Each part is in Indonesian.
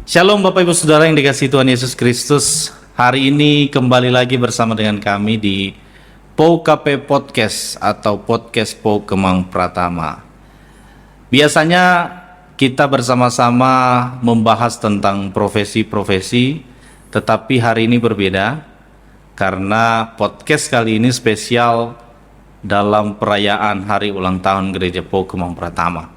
Shalom Bapak Ibu Saudara yang dikasihi Tuhan Yesus Kristus. Hari ini kembali lagi bersama dengan kami di POKP Podcast atau Podcast PO Kemang Pratama. Biasanya kita bersama-sama membahas tentang profesi-profesi, tetapi hari ini berbeda karena podcast kali ini spesial dalam perayaan hari ulang tahun Gereja PO Kemang Pratama.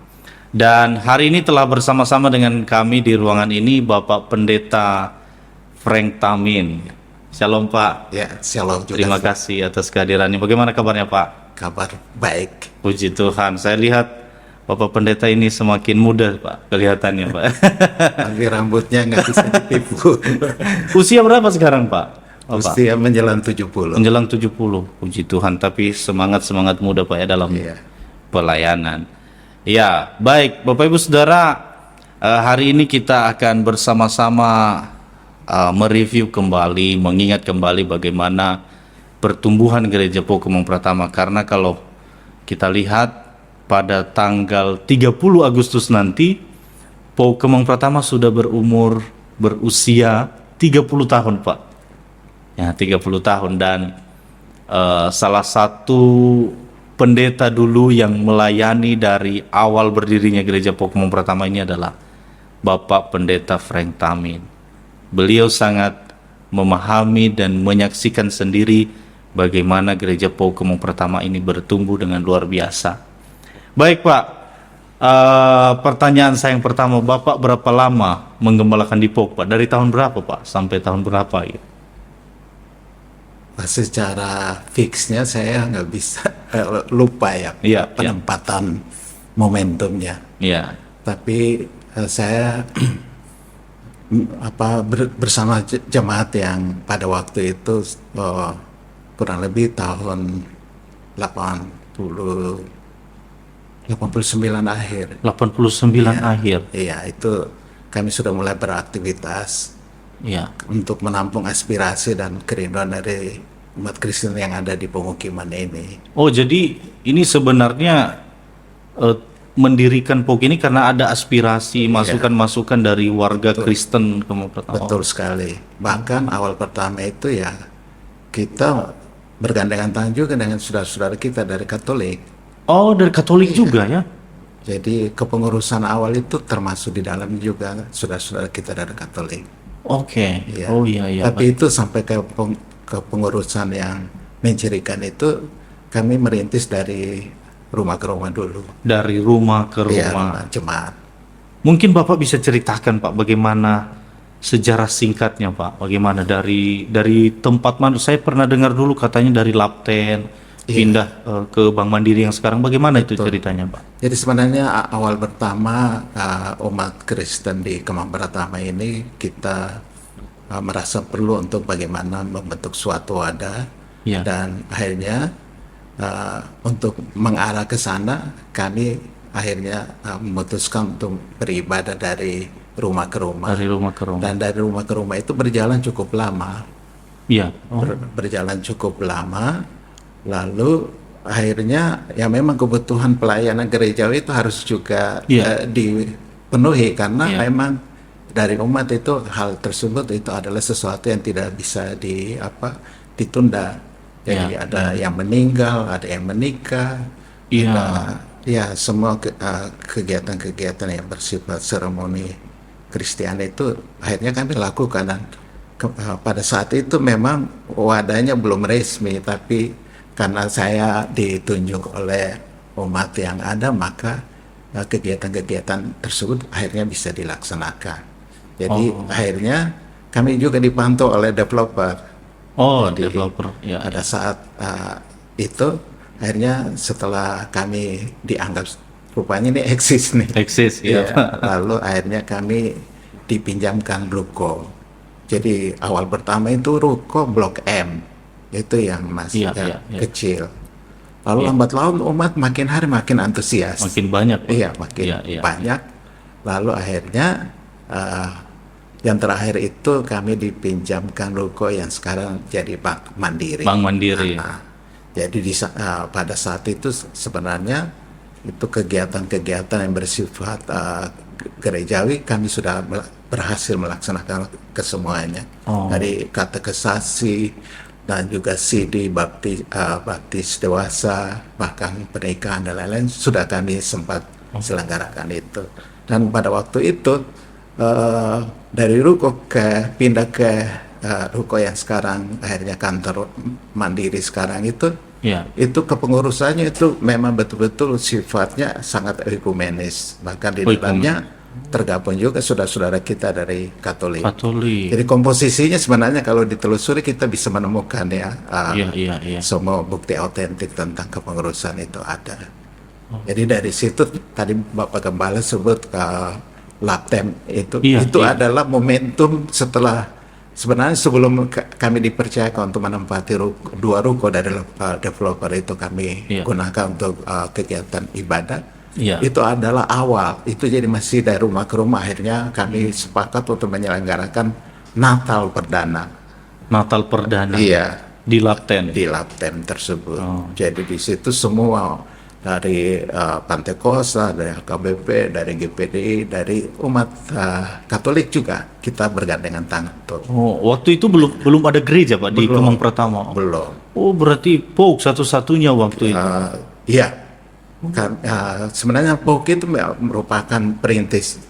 Dan hari ini telah bersama-sama dengan kami di ruangan ini Bapak Pendeta Frank Tamin. Shalom Pak. Ya, shalom juga. Terima kasih atas kehadirannya. Bagaimana kabarnya Pak? Kabar baik. Puji Tuhan. Saya lihat Bapak Pendeta ini semakin muda Pak, kelihatannya Pak. Tapi rambutnya nggak bisa ditipu. Usia berapa sekarang Pak? Usia menjelang 70. Menjelang 70. Puji Tuhan. Tapi semangat muda Pak ya dalam pelayanan. Ya, baik Bapak Ibu Saudara, hari ini kita akan bersama-sama mereview kembali, mengingat kembali bagaimana pertumbuhan Gereja PO Kemang Pratama. Karena kalau kita lihat pada tanggal 30 Agustus nanti, PO Kemang Pratama sudah berusia 30 tahun Pak. Ya, 30 tahun dan salah satu pendeta dulu yang melayani dari awal berdirinya Gereja PO Kemang Pratama ini adalah Bapak Pendeta Frank Tamin. Beliau sangat memahami dan menyaksikan sendiri bagaimana Gereja PO Kemang Pratama ini bertumbuh dengan luar biasa. Baik Pak, pertanyaan saya yang pertama, Bapak berapa lama menggembalakan di PO Pak? Dari tahun berapa Pak sampai tahun berapa ya? Secara fixnya saya nggak bisa lupa ya, penempatan momentumnya. Iya. Tapi saya bersama jemaat yang pada waktu itu kurang lebih tahun 89 akhir. 89 akhir. Iya, itu kami sudah mulai beraktivitas. Ya, untuk menampung aspirasi dan kerinduan dari umat Kristen yang ada di pemukiman ini. Oh, jadi ini sebenarnya mendirikan PO ini karena ada aspirasi, masukan-masukan dari warga Kristen Kemang Pratama. Betul sekali. Bahkan awal pertama itu ya kita bergandengan tangan juga dengan saudara-saudara kita dari Katolik. Oh, dari Katolik juga ya? Jadi kepengurusan awal itu termasuk di dalam juga saudara-saudara kita dari Katolik. Oke. Ya. Oh iya. Tapi itu sampai ke pengurusan yang mencirikan itu kami merintis dari rumah ke rumah dulu. Dari rumah ke rumah. Jemaat. Mungkin Bapak bisa ceritakan Pak bagaimana sejarah singkatnya Pak. Bagaimana dari tempat mana? Saya pernah dengar dulu katanya dari Lapten pindah ke Bank Mandiri yang sekarang. Bagaimana itu ceritanya Pak? Jadi sebenarnya awal pertama umat Kristen di Kemang Pratama ini kita merasa perlu untuk bagaimana membentuk suatu wadah dan akhirnya untuk mengarah ke sana kami akhirnya memutuskan untuk beribadah dari rumah ke rumah. Dari rumah ke rumah. Dan dari rumah ke rumah itu berjalan cukup lama. Iya. Berjalan cukup lama. Lalu akhirnya ya memang kebutuhan pelayanan gerejawi itu harus juga dipenuhi karena memang dari umat itu hal tersebut itu adalah sesuatu yang tidak bisa ditunda. Jadi ada yang meninggal, ada yang menikah, ada semua kegiatan-kegiatan yang bersifat seremoni Kristen itu akhirnya kami lakukan dan pada saat itu memang wadahnya belum resmi, tapi karena saya ditunjuk oleh umat yang ada, maka kegiatan-kegiatan tersebut akhirnya bisa dilaksanakan. Jadi akhirnya kami juga dipantau oleh developer. Developer. Ya. Pada saat itu akhirnya setelah kami dianggap rupanya ini eksis nih. Eksis, lalu akhirnya kami dipinjamkan ruko. Jadi awal pertama itu ruko Blok M. Itu yang masih kecil. Lalu lambat laun umat makin hari makin antusias. Makin banyak. Makin banyak. Lalu akhirnya yang terakhir itu kami dipinjamkan ruko yang sekarang jadi Bank Mandiri. Bank Mandiri. Jadi pada saat itu sebenarnya itu kegiatan-kegiatan yang bersifat gerejawi kami sudah berhasil melaksanakan kesemuanya. Oh. Dari katekisasi dan juga CD baptis dewasa, bahkan pernikahan dan lain-lain sudah kami sempat selenggarakan itu. Dan pada waktu itu dari ruko pindah ke ruko yang sekarang akhirnya kantor Mandiri sekarang itu. Ya. Itu kepengurusannya itu memang betul-betul sifatnya sangat ekumenis, bahkan di dalamnya tergabung juga saudara-saudara kita dari Katolik. Jadi komposisinya sebenarnya kalau ditelusuri kita bisa menemukan semua bukti autentik tentang kepengurusan itu ada. Jadi dari situ tadi Bapak Gembala sebut Laptem itu adalah momentum setelah. Sebenarnya sebelum kami dipercayakan untuk menempati dua ruko dari developer itu kami gunakan untuk kegiatan ibadah, itu adalah awal. Itu jadi masih dari rumah ke rumah, akhirnya kami sepakat untuk menyelenggarakan Natal perdana. Natal perdana? Iya. Di Lapten? Di Lapten tersebut. Jadi di situ semua dari Pantai Kosta, dari HKBP, dari GPDI, dari umat Katolik juga kita bergandengan tangan. Waktu itu belum ada gereja Pak di Kemang Pratama? Belum. Berarti POUK satu-satunya waktu itu? Iya. Sebenarnya POUK itu merupakan perintis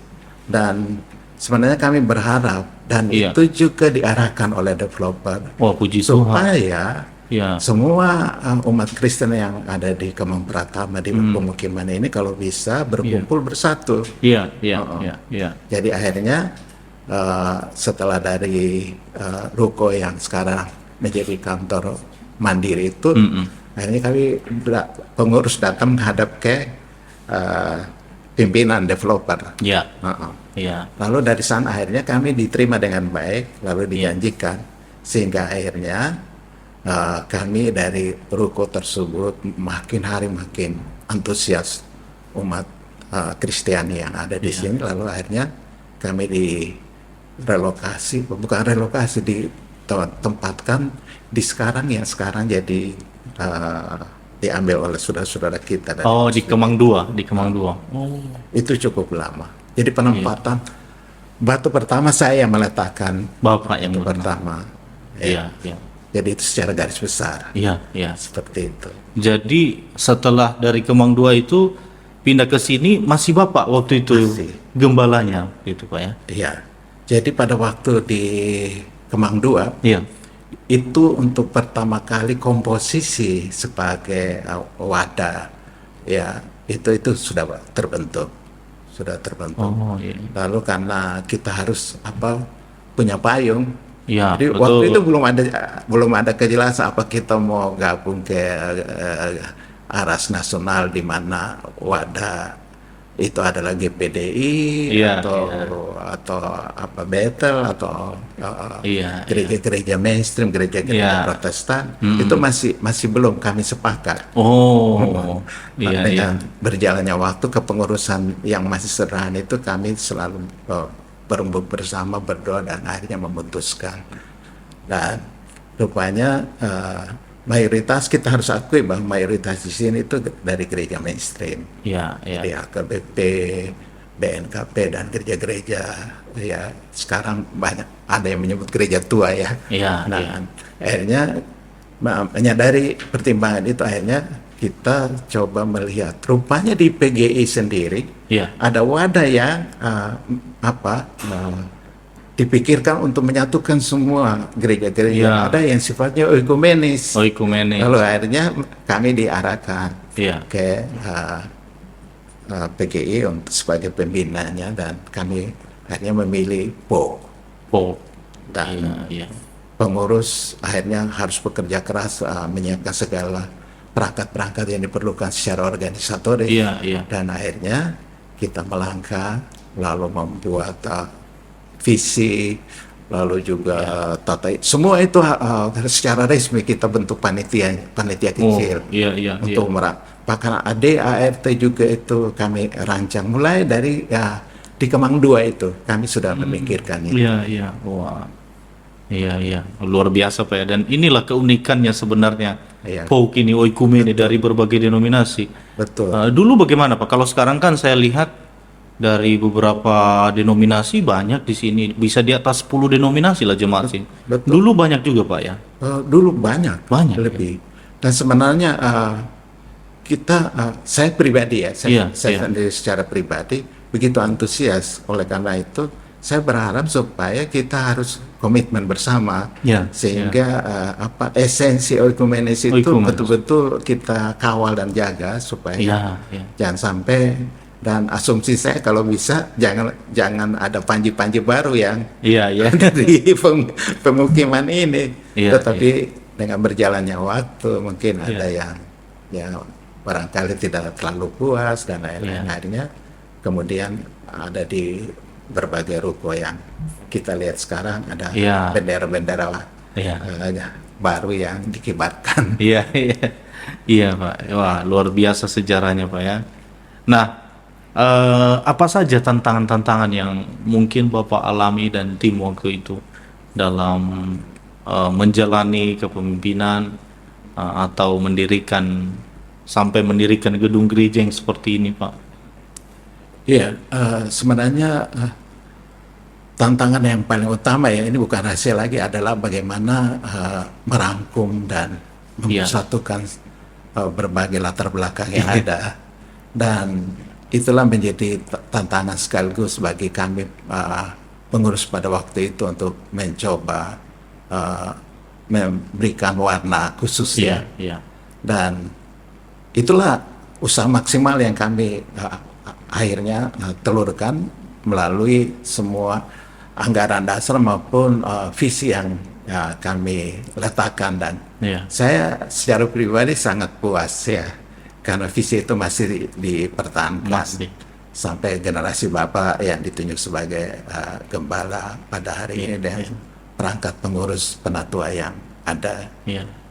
dan sebenarnya kami berharap dan itu juga diarahkan oleh developer. Puji Tuhan. Supaya semua umat Kristen yang ada di Kemang Pratama di pemukiman ini kalau bisa berkumpul bersatu. Jadi akhirnya setelah dari ruko yang sekarang menjadi kantor Mandiri itu, akhirnya kami pengurus datang menghadap ke pimpinan developer. Lalu dari sana akhirnya kami diterima dengan baik, lalu dijanjikan sehingga akhirnya kami dari ruko tersebut makin hari makin antusias umat Kristiani yang ada di sini. Lalu akhirnya kami ditempatkan di sekarang yang sekarang jadi diambil oleh saudara-saudara kita. Di Kemang 2, di Kemang 2. Itu cukup lama. Jadi penempatan batu pertama saya yang meletakkan. Bapak yang pertama. Jadi itu secara garis besar. Seperti itu. Jadi setelah dari Kemang 2 itu pindah ke sini masih Bapak waktu itu gembalanya gitu Pak ya? Iya. Jadi pada waktu di Kemang 2 itu untuk pertama kali komposisi sebagai wadah itu sudah terbentuk. Lalu karena kita harus punya payung. Jadi betul. Waktu itu belum ada kejelasan apa kita mau gabung ke Aras Nasional di mana wadah itu adalah GPDI atau apa Bethel atau gereja-gereja mainstream, gereja-gereja Protestan itu masih belum kami sepakat. Dengan berjalannya waktu kepengurusan yang masih sederhana itu kami selalu berembuk bersama, berdoa dan akhirnya memutuskan. Dan rupanya mayoritas kita harus akui bahwa mayoritas di sini itu dari gereja mainstream. Dari HKBP, BNKP dan gereja-gereja sekarang banyak ada yang menyebut gereja tua akhirnya menyadari pertimbangan itu akhirnya kita coba melihat rupanya di PGI sendiri ada wadah yang dipikirkan untuk menyatukan semua gereja-gereja. Ada yang sifatnya ekumenis. Lalu akhirnya kami diarahkan ke PGI untuk sebagai pembinanya dan kami akhirnya memilih POUK. Dan pengurus akhirnya harus bekerja keras menyiapkan segala perangkat-perangkat yang diperlukan secara organisatoris dan akhirnya kita melangkah lalu membuat visi lalu juga tata semua itu secara resmi kita bentuk panitia kecil untuk bahkan ADART juga itu kami rancang mulai dari di Kemang 2 itu kami sudah memikirkan itu. Luar biasa Pak ya. Dan inilah keunikannya sebenarnya POUK ini oikumene dari berbagai denominasi. Betul. Dulu bagaimana Pak? Kalau sekarang kan saya lihat dari beberapa denominasi banyak di sini, bisa di atas 10 denominasi lah jemaat sini. Betul. Dulu banyak juga Pak ya. Dulu banyak, Banyak, lebih. Dan sebenarnya saya pribadi ya, saya Iya. sendiri secara pribadi begitu antusias. Oleh karena itu, saya berharap supaya kita harus komitmen bersama, Iya, sehingga esensi oikumenes itu Oikumenes. betul-betul kita kawal dan jaga supaya Iya. jangan sampai. Dan asumsi saya kalau bisa jangan ada panji-panji baru yang Iya. dari pemukiman ini. Iya, Tetapi dengan berjalannya waktu mungkin Iya. ada yang barangkali tidak terlalu puas dan lain-lain. Iya. Akhirnya kemudian ada di berbagai ruko yang kita lihat sekarang ada Iya. bendera-bendera Iya. baru yang dikibarkan. Iya Pak. Wah, luar biasa sejarahnya Pak ya. Nah, apa saja tantangan-tantangan yang mungkin Bapak alami dan tim Wage itu dalam menjalani kepemimpinan atau sampai mendirikan gedung gereja yang seperti ini Pak? Iya, sebenarnya tantangan yang paling utama ya, ini bukan rahasia lagi, adalah bagaimana merangkum dan mempersatukan berbagai latar belakang yang ada. Dan itulah menjadi tantangan sekaligus bagi kami pengurus pada waktu itu untuk mencoba memberikan warna khusus ya. Dan itulah usaha maksimal yang kami akhirnya telurkan melalui semua anggaran dasar maupun visi yang kami letakkan. Dan saya secara pribadi sangat puas ya, karena visi itu masih dipertahankan sampai generasi Bapak yang ditunjuk sebagai gembala pada hari ini dan perangkat pengurus penatua yang ada.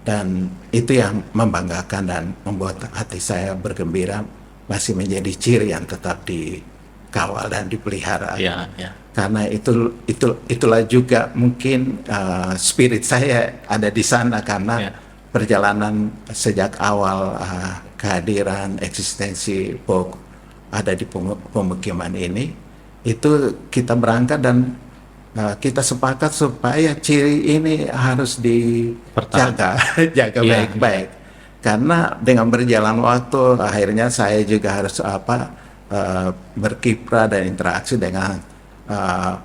Dan itu yang membanggakan dan membuat hati saya bergembira, masih menjadi ciri yang tetap dikawal dan dipelihara. Karena itulah juga mungkin spirit saya ada di sana, karena perjalanan sejak awal kehadiran eksistensi POG ada di pemukiman ini, itu kita berangkat dan kita sepakat supaya ciri ini harus jaga baik-baik. Karena dengan berjalan waktu akhirnya saya juga harus berkiprah dan interaksi dengan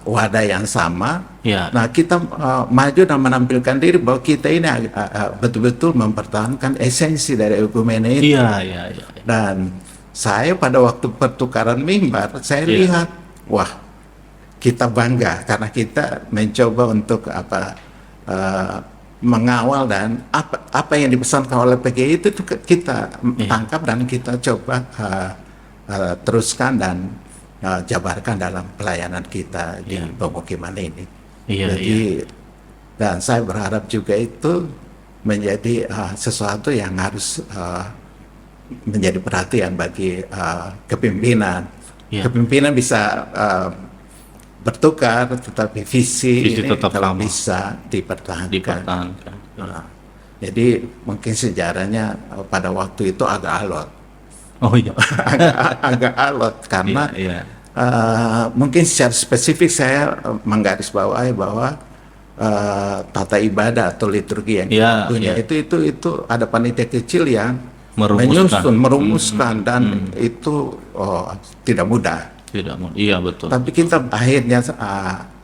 wadah yang sama. Nah, kita maju dan menampilkan diri bahwa kita ini betul-betul mempertahankan esensi dari oikumene itu. Dan saya pada waktu pertukaran mimbar, saya lihat, wah, kita bangga karena kita mencoba untuk mengawal, dan apa yang dipesankan oleh PGI itu kita tangkap dan kita coba teruskan dan jabarkan dalam pelayanan kita di pemukiman ini. Jadi dan saya berharap juga itu menjadi sesuatu yang harus menjadi perhatian bagi kepimpinan. Kepimpinan bisa bertukar, tetapi visi ini tetap kalau lama. bisa dipertahankan. Jadi mungkin sejarahnya pada waktu itu agak alot. agak alot karena mungkin secara spesifik saya menggarisbawahi bahwa tata ibadah atau liturgi yang punya itu ada panitia kecil yang merumuskan dan itu tidak mudah. Iya betul. Tapi kita akhirnya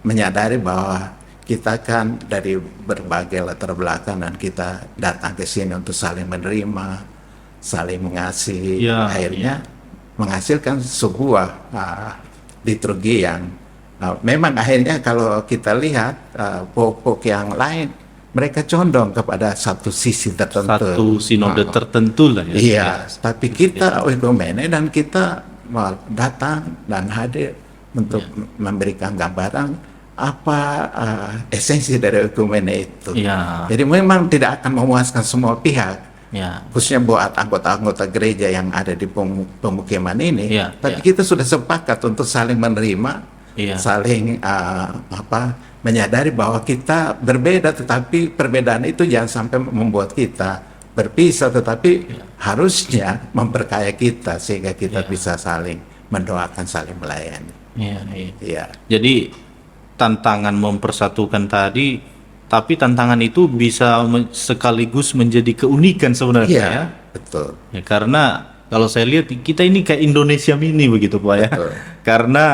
menyadari bahwa kita kan dari berbagai latar belakang dan kita datang ke sini untuk saling menerima, saling mengasihi, akhirnya menghasilkan sebuah liturgi yang memang akhirnya kalau kita lihat pokok yang lain, mereka condong kepada satu sisi tertentu, satu sinode tertentu lah ya. Iya, tapi kita oikumene dan kita datang dan hadir untuk memberikan gambaran apa esensi dari oikumene itu. Jadi memang tidak akan memuaskan semua pihak, khususnya buat anggota-anggota gereja yang ada di pemukiman ini. Tapi kita sudah sepakat untuk saling menerima, saling menyadari bahwa kita berbeda, tetapi perbedaan itu jangan sampai membuat kita berpisah, tetapi harusnya memperkaya kita sehingga kita bisa saling mendoakan, saling melayani. Iya, iya. Iya, Jadi tantangan mempersatukan tadi, tapi tantangan itu bisa sekaligus menjadi keunikan sebenarnya iya, ya. betul, Ya, karena kalau saya lihat kita ini kayak Indonesia mini begitu Pak ya. betul. Karena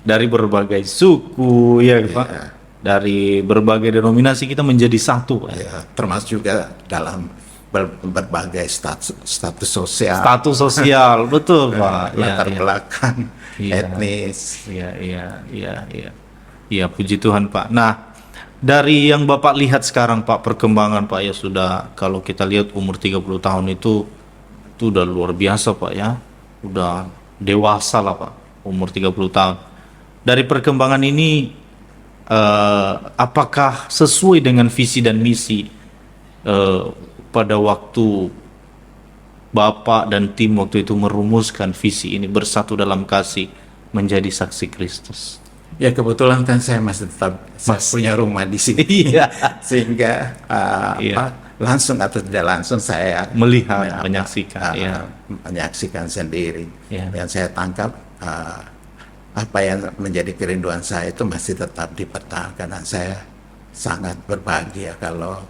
dari berbagai suku ya Pak, Iya. dari berbagai denominasi kita menjadi satu Pak. Ya, termasuk juga dalam berbagai status sosial, Status sosial, betul Pak. Ya, latar ya. belakang, Iya. etnis. Iya, iya, iya, iya. Iya, puji Tuhan Pak. Nah, dari yang Bapak lihat sekarang Pak, perkembangan Pak ya sudah, kalau kita lihat umur 30 tahun itu udah luar biasa Pak ya. Udah dewasa lah Pak, umur 30 tahun. Dari perkembangan ini, apakah sesuai dengan visi dan misi pada waktu Bapak dan tim waktu itu merumuskan visi ini bersatu dalam kasih menjadi saksi Kristus? Ya kebetulan kan saya masih tetap saya punya rumah di sini, Iya. sehingga Iya. langsung atau tidak langsung saya Melihat, menyaksikan, ya. menyaksikan sendiri. Ya. Yang saya tangkap apa yang menjadi kerinduan saya itu masih tetap dipertahankan, dan saya sangat berbahagia kalau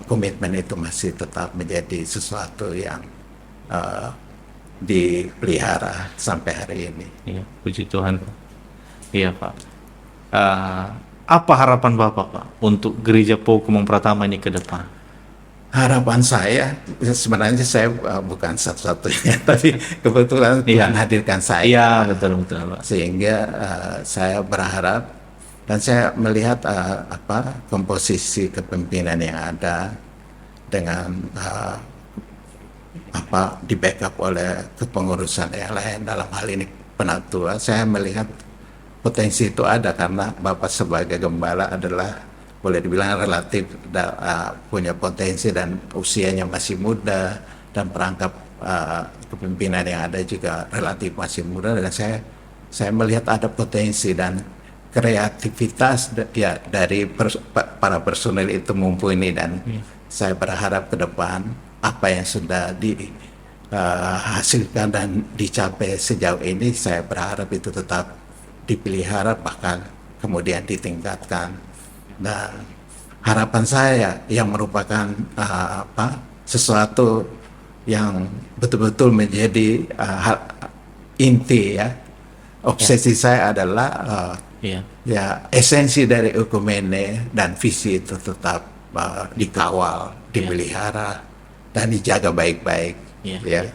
komitmen itu masih tetap menjadi sesuatu yang dipelihara sampai hari ini. Iya, puji Tuhan Pak. Iya Pak. Apa harapan Bapak Pak untuk Gereja Pakumong Pratama ini ke depan? Harapan saya, sebenarnya saya bukan satu-satunya, tapi kebetulan Tuhan hadirkan saya. Iya, betul Pak. Sehingga saya berharap, dan saya melihat komposisi kepemimpinan yang ada dengan di backup oleh kepengurusan yang lain, dalam hal ini penatua. Saya melihat potensi itu ada karena Bapak sebagai gembala adalah boleh dibilang relatif punya potensi dan usianya masih muda, dan perangkap kepemimpinan yang ada juga relatif masih muda, dan saya melihat ada potensi dan kreativitas ya dari para personel itu mumpuni, dan saya berharap ke depan apa yang sudah dihasilkan dan dicapai sejauh ini, saya berharap itu tetap dipelihara, bahkan kemudian ditingkatkan. Dan harapan saya yang merupakan sesuatu yang betul-betul menjadi inti ya, obsesi saya adalah ya esensi dari Oikumene dan visi itu tetap dikawal, dipelihara, dan dijaga baik-baik ya.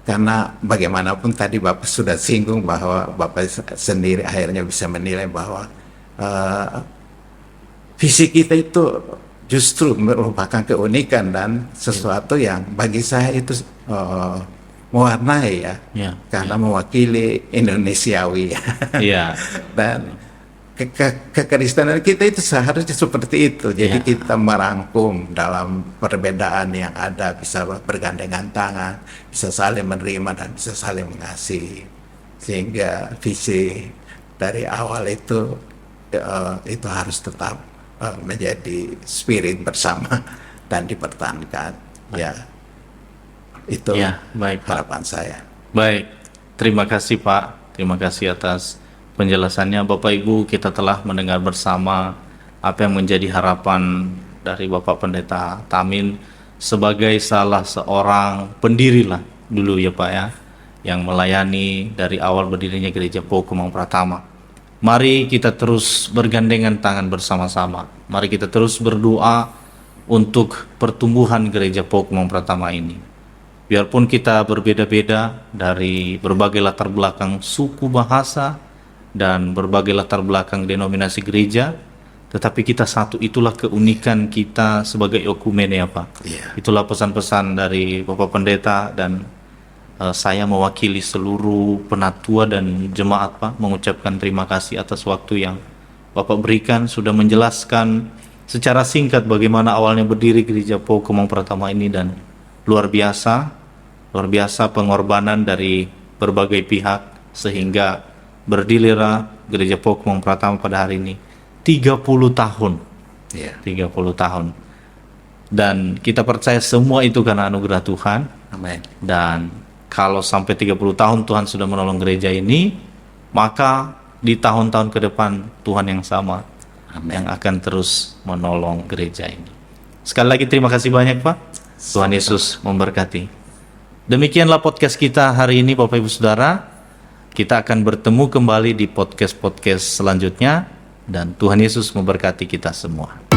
Karena bagaimanapun tadi Bapak sudah singgung bahwa Bapak sendiri akhirnya bisa menilai bahwa visi kita itu justru merupakan keunikan dan sesuatu yang bagi saya itu mewarnai ya, karena mewakili Indonesiawi dan kekristenan kita itu seharusnya seperti itu. Jadi kita merangkum dalam perbedaan yang ada, bisa bergandengan tangan, bisa saling menerima dan bisa saling mengasihi, sehingga visi dari awal itu harus tetap menjadi spirit bersama dan dipertahankan. Ya, itu baik, harapan saya. Baik, terima kasih Pak, terima kasih atas penjelasannya. Bapak Ibu, kita telah mendengar bersama apa yang menjadi harapan dari Bapak Pendeta Tamin sebagai salah seorang pendiri lah dulu ya Pak ya, yang melayani dari awal berdirinya Gereja Pakumong Pratama. Mari kita terus bergandengan tangan bersama-sama. Mari kita terus berdoa untuk pertumbuhan Gereja Pakumong Pratama ini. Biarpun kita berbeda-beda dari berbagai latar belakang suku, bahasa, dan berbagai latar belakang denominasi gereja, tetapi kita satu. Itulah keunikan kita sebagai Oikumene ya Pak. Itulah pesan-pesan dari Bapak Pendeta, dan saya mewakili seluruh penatua dan jemaat Pak mengucapkan terima kasih atas waktu yang Bapak berikan, sudah menjelaskan secara singkat bagaimana awalnya berdiri Gereja Pakumong Pratama ini, dan luar biasa pengorbanan dari berbagai pihak sehingga berdirilah Gereja Pakumong Pratama pada hari ini 30 tahun. 30 tahun. Dan kita percaya semua itu karena anugerah Tuhan. Amin. Dan kalau sampai 30 tahun Tuhan sudah menolong gereja ini, maka di tahun-tahun ke depan Tuhan yang sama yang akan terus menolong gereja ini. Sekali lagi terima kasih banyak Pak. Tuhan Yesus memberkati. Demikianlah podcast kita hari ini Bapak Ibu Saudara. Kita akan bertemu kembali di podcast-podcast selanjutnya, dan Tuhan Yesus memberkati kita semua.